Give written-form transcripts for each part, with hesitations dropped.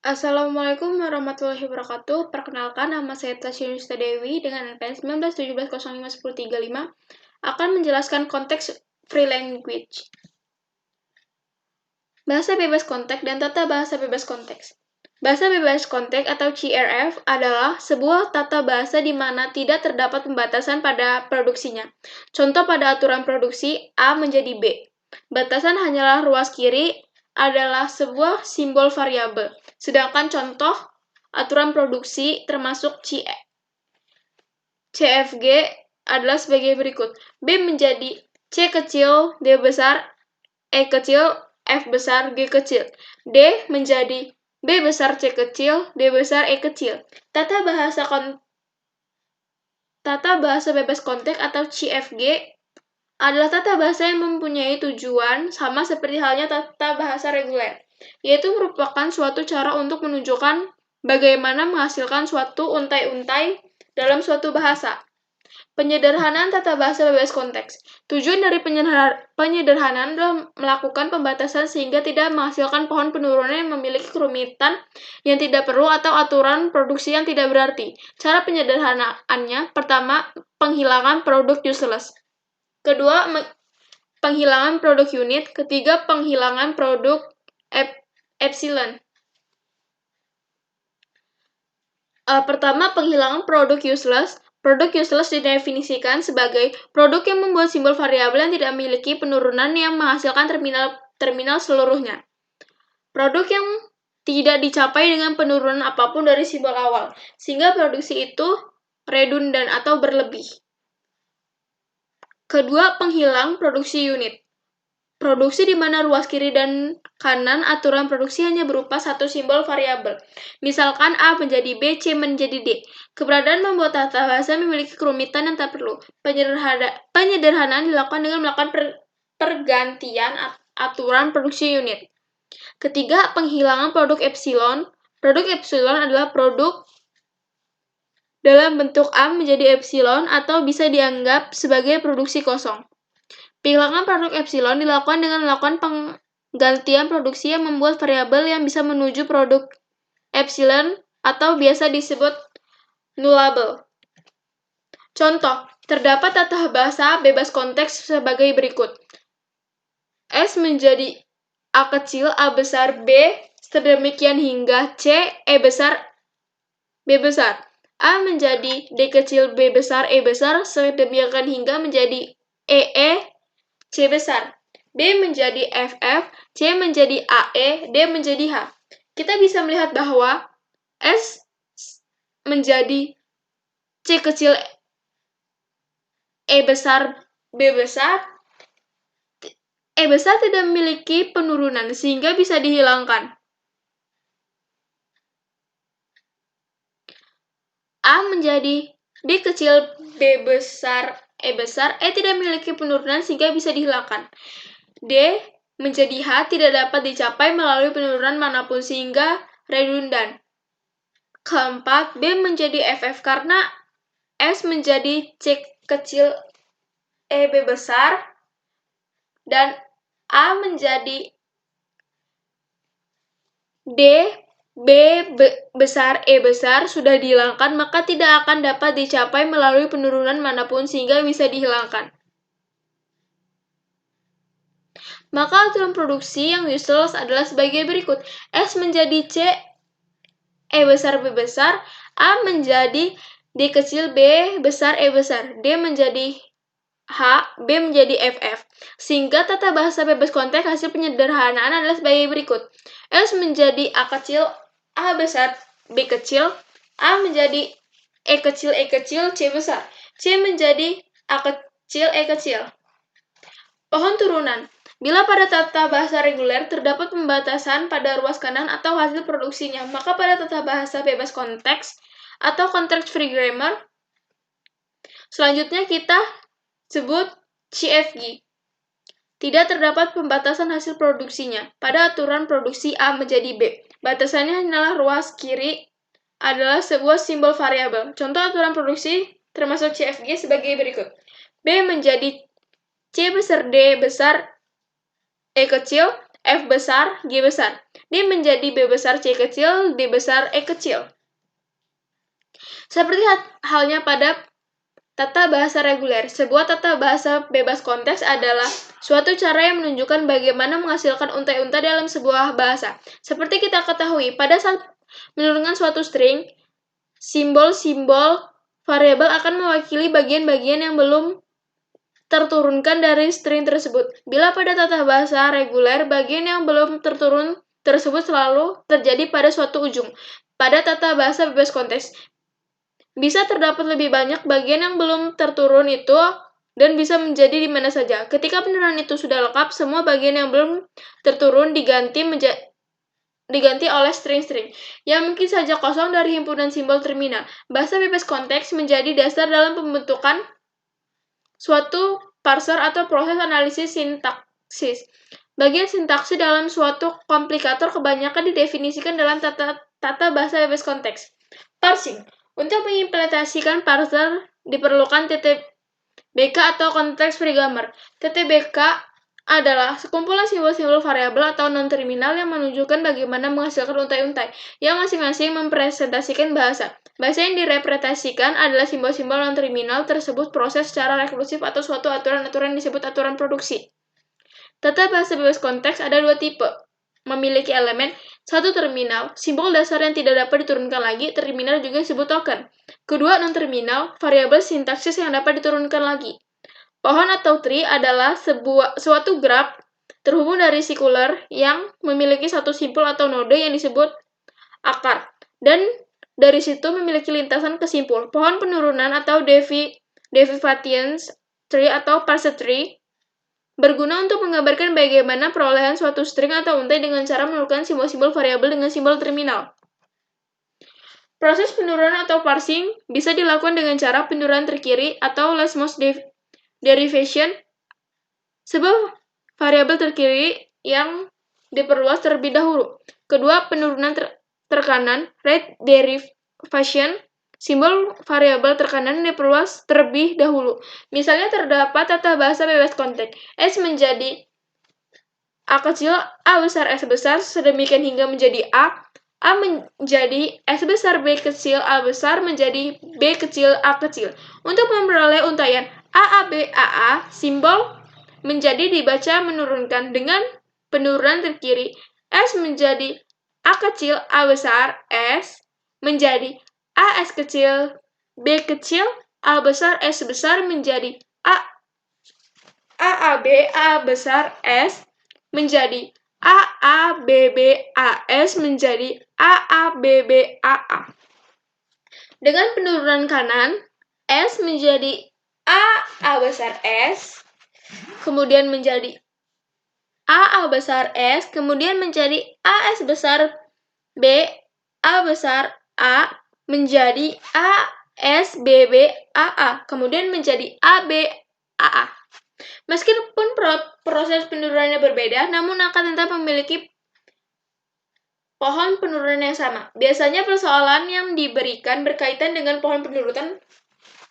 Assalamualaikum warahmatullahi wabarakatuh. Perkenalkan, nama saya Tasya Yunista Dewi dengan NPM 1917051035 akan menjelaskan konteks free language. Bahasa bebas konteks dan tata bahasa bebas konteks. Bahasa bebas konteks atau CRF adalah sebuah tata bahasa di mana tidak terdapat pembatasan pada produksinya. Contoh pada aturan produksi A menjadi B. Batasan hanyalah ruas kiri adalah sebuah simbol variabel. Sedangkan contoh aturan produksi termasuk CFG adalah sebagai berikut. B menjadi C kecil, D besar, E kecil, F besar, G kecil. D menjadi B besar, C kecil, D besar, E kecil. Tata bahasa bebas konteks atau CFG adalah tata bahasa yang mempunyai tujuan sama seperti halnya tata bahasa reguler, yaitu merupakan suatu cara untuk menunjukkan bagaimana menghasilkan suatu untai-untai dalam suatu bahasa. Penyederhanaan tata bahasa bebas konteks. Tujuan dari penyederhanaan adalah melakukan pembatasan sehingga tidak menghasilkan pohon penurunan yang memiliki kerumitan yang tidak perlu atau aturan produksi yang tidak berarti. Cara penyederhanaannya, pertama, penghilangan produk useless. Kedua, penghilangan produk unit. Ketiga, penghilangan produk epsilon. Pertama, penghilangan produk useless. Produk useless didefinisikan sebagai produk yang membuat simbol variabel yang tidak memiliki penurunan yang menghasilkan terminal seluruhnya. Produk yang tidak dicapai dengan penurunan apapun dari simbol awal, sehingga produksi itu redundan atau berlebih. Kedua, penghilang produksi unit. Produksi di mana ruas kiri dan kanan aturan produksi hanya berupa satu simbol variabel. Misalkan A menjadi B, C menjadi D. Keberadaan membuat tata bahasa memiliki kerumitan yang tak perlu. Penyederhanaan dilakukan dengan melakukan pergantian aturan produksi unit. Ketiga, penghilangan produk epsilon. Produk epsilon adalah produk dalam bentuk A menjadi epsilon atau bisa dianggap sebagai produksi kosong. Penghilangan produk epsilon dilakukan dengan melakukan penggantian produksi yang membuat variabel yang bisa menuju produk epsilon atau biasa disebut nullable. Contoh, terdapat tata bahasa bebas konteks sebagai berikut. S menjadi A kecil, A besar, B, sedemikian hingga C, E besar, B besar. A menjadi D kecil, B besar, E besar, sedemikian hingga menjadi E, C besar. B menjadi FF, C menjadi AE, D menjadi H. Kita bisa melihat bahwa S menjadi C kecil, E besar, B besar. E besar tidak memiliki penurunan sehingga bisa dihilangkan. A menjadi D kecil, B besar, E besar, E tidak memiliki penurunan sehingga bisa dihilangkan. D menjadi H tidak dapat dicapai melalui penurunan manapun sehingga redundan. Keempat, B menjadi FF karena S menjadi C kecil, E B besar, dan A menjadi D B besar, E besar sudah dihilangkan, maka tidak akan dapat dicapai melalui penurunan manapun sehingga bisa dihilangkan. Maka aturan produksi yang useless adalah sebagai berikut. S menjadi C, E besar, B besar, A menjadi D kecil, B besar, E besar, D menjadi H, B menjadi FF. Sehingga tata bahasa bebas konteks hasil penyederhanaan adalah sebagai berikut. S menjadi A kecil, A besar, B kecil, A menjadi E kecil, C besar, C menjadi A kecil, E kecil. Pohon turunan. Bila pada tata bahasa reguler terdapat pembatasan pada ruas kanan atau hasil produksinya, maka pada tata bahasa bebas konteks atau context free grammar selanjutnya kita sebut CFG. Tidak terdapat pembatasan hasil produksinya. Pada aturan produksi A menjadi B, batasannya hanyalah ruas kiri adalah sebuah simbol variabel. Contoh aturan produksi termasuk CFG sebagai berikut. B menjadi C besar, D besar, E kecil, F besar, G besar. D menjadi B besar, C kecil, D besar, E kecil. Seperti halnya pada tata bahasa reguler. Sebuah tata bahasa bebas konteks adalah suatu cara yang menunjukkan bagaimana menghasilkan untai-untai dalam sebuah bahasa. Seperti kita ketahui, pada saat menurunkan suatu string, simbol-simbol variabel akan mewakili bagian-bagian yang belum terturunkan dari string tersebut. Bila pada tata bahasa reguler, bagian yang belum terturun tersebut selalu terjadi pada suatu ujung. Pada tata bahasa bebas konteks, bisa terdapat lebih banyak bagian yang belum terturun itu dan bisa menjadi di mana saja. Ketika penurunan itu sudah lengkap, semua bagian yang belum terturun diganti oleh string-string yang mungkin saja kosong dari himpunan simbol terminal. Bahasa bebas konteks menjadi dasar dalam pembentukan suatu parser atau proses analisis sintaksis. Bagian sintaksis dalam suatu komplikator kebanyakan didefinisikan dalam tata bahasa bebas konteks. Parsing. Untuk mengimplementasikan parser diperlukan TTBK atau konteks free grammar. TTBK adalah sekumpulan simbol-simbol variabel atau non-terminal yang menunjukkan bagaimana menghasilkan untai-untai, yang masing-masing mempresentasikan bahasa. Bahasa yang direpresentasikan adalah simbol-simbol non-terminal tersebut proses secara rekursif atau suatu aturan-aturan disebut aturan produksi. Tata bahasa bebas konteks ada dua tipe. Memiliki elemen satu terminal, simbol dasar yang tidak dapat diturunkan lagi, terminal juga disebut token. Kedua, non-terminal, variabel sintaksis yang dapat diturunkan lagi. Pohon atau tree adalah suatu graf terhubung dari sikuler yang memiliki satu simpul atau node yang disebut akar, dan dari situ memiliki lintasan ke simpul. Pohon penurunan atau derivation tree atau parser tree berguna untuk menggambarkan bagaimana perolehan suatu string atau untai dengan cara menurunkan simbol-simbol variabel dengan simbol terminal. Proses penurunan atau parsing bisa dilakukan dengan cara penurunan terkiri atau leftmost derivation, sebuah variabel terkiri yang diperluas terlebih dahulu. Kedua, penurunan terkanan, right derivation, simbol variabel terkanan diperluas terlebih dahulu. Misalnya terdapat tata bahasa bebas konteks. S menjadi A kecil, A besar, S besar, sedemikian hingga menjadi A menjadi S besar, B kecil, A besar, menjadi B kecil, A kecil. Untuk memperoleh untaian A, B, A, simbol menjadi dibaca menurunkan dengan penurunan terkiri. S menjadi A kecil, A besar, S menjadi A, S kecil, B kecil, A besar, S besar, menjadi A, B, A besar, S menjadi A, B, B, A, S menjadi A, B, B, A. Dengan penurunan kanan, S menjadi A besar S, kemudian menjadi A besar S, kemudian menjadi AS besar B, A besar A, menjadi A, S, B, B, A, kemudian menjadi A, B, A. Meskipun proses penurunannya berbeda, namun akan tetap memiliki pohon penurunan yang sama. Biasanya persoalan yang diberikan berkaitan dengan pohon penurunan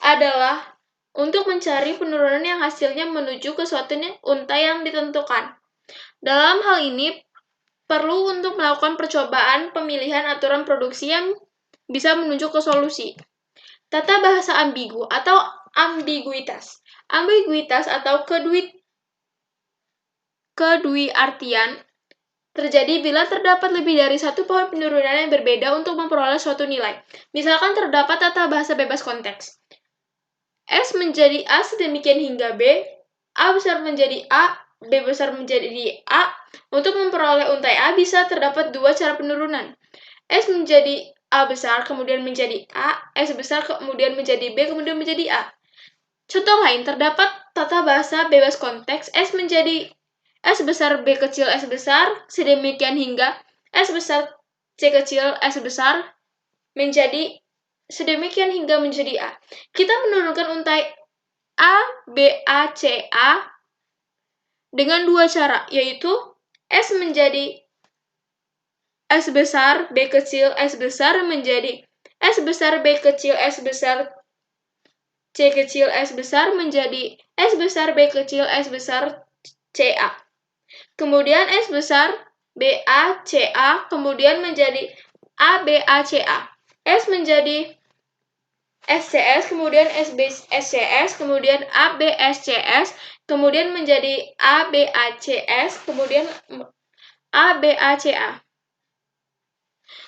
adalah untuk mencari penurunan yang hasilnya menuju ke suatu untai yang ditentukan. Dalam hal ini, perlu untuk melakukan percobaan pemilihan aturan produksi yang bisa menuju ke solusi. Tata bahasa ambigu atau ambiguitas. Ambiguitas atau kedui-artian terjadi bila terdapat lebih dari satu pohon penurunan yang berbeda untuk memperoleh suatu nilai. Misalkan terdapat tata bahasa bebas konteks. S menjadi A sedemikian hingga B, A besar menjadi A, B besar menjadi A. Untuk memperoleh untai A bisa terdapat dua cara penurunan. S menjadi A besar, kemudian menjadi A, S besar, kemudian menjadi B, kemudian menjadi A. Contoh lain, terdapat tata bahasa bebas konteks S menjadi S besar, B kecil, S besar, sedemikian hingga S besar, C kecil, S besar, menjadi sedemikian hingga menjadi A. Kita menurunkan untai A, B, A, C, A dengan dua cara, yaitu S menjadi S besar, B kecil, S besar, menjadi S besar, B kecil, S besar, C kecil, S besar, menjadi S besar, B kecil, S besar, C, A. Kemudian S besar BACA, kemudian menjadi ABACA. S menjadi SCS, kemudian SCS, kemudian ABSCS, kemudian menjadi ABACS, kemudian ABACA.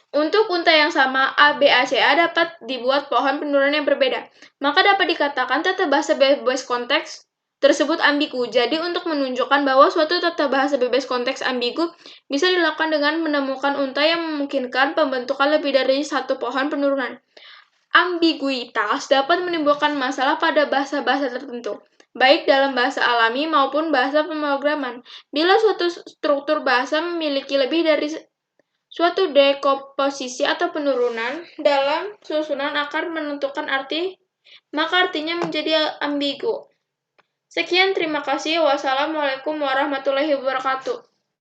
Untuk unta yang sama, ABACA dapat dibuat pohon penurunan yang berbeda. Maka dapat dikatakan tata bahasa bebas konteks tersebut ambigu. Jadi untuk menunjukkan bahwa suatu tata bahasa bebas konteks ambigu bisa dilakukan dengan menemukan unta yang memungkinkan pembentukan lebih dari satu pohon penurunan. Ambiguitas dapat menimbulkan masalah pada bahasa-bahasa tertentu, baik dalam bahasa alami maupun bahasa pemrograman. Bila suatu struktur bahasa memiliki lebih dari suatu dekomposisi atau penurunan dalam susunan akar menentukan arti, maka artinya menjadi ambigu. Sekian, terima kasih. Wassalamualaikum warahmatullahi wabarakatuh.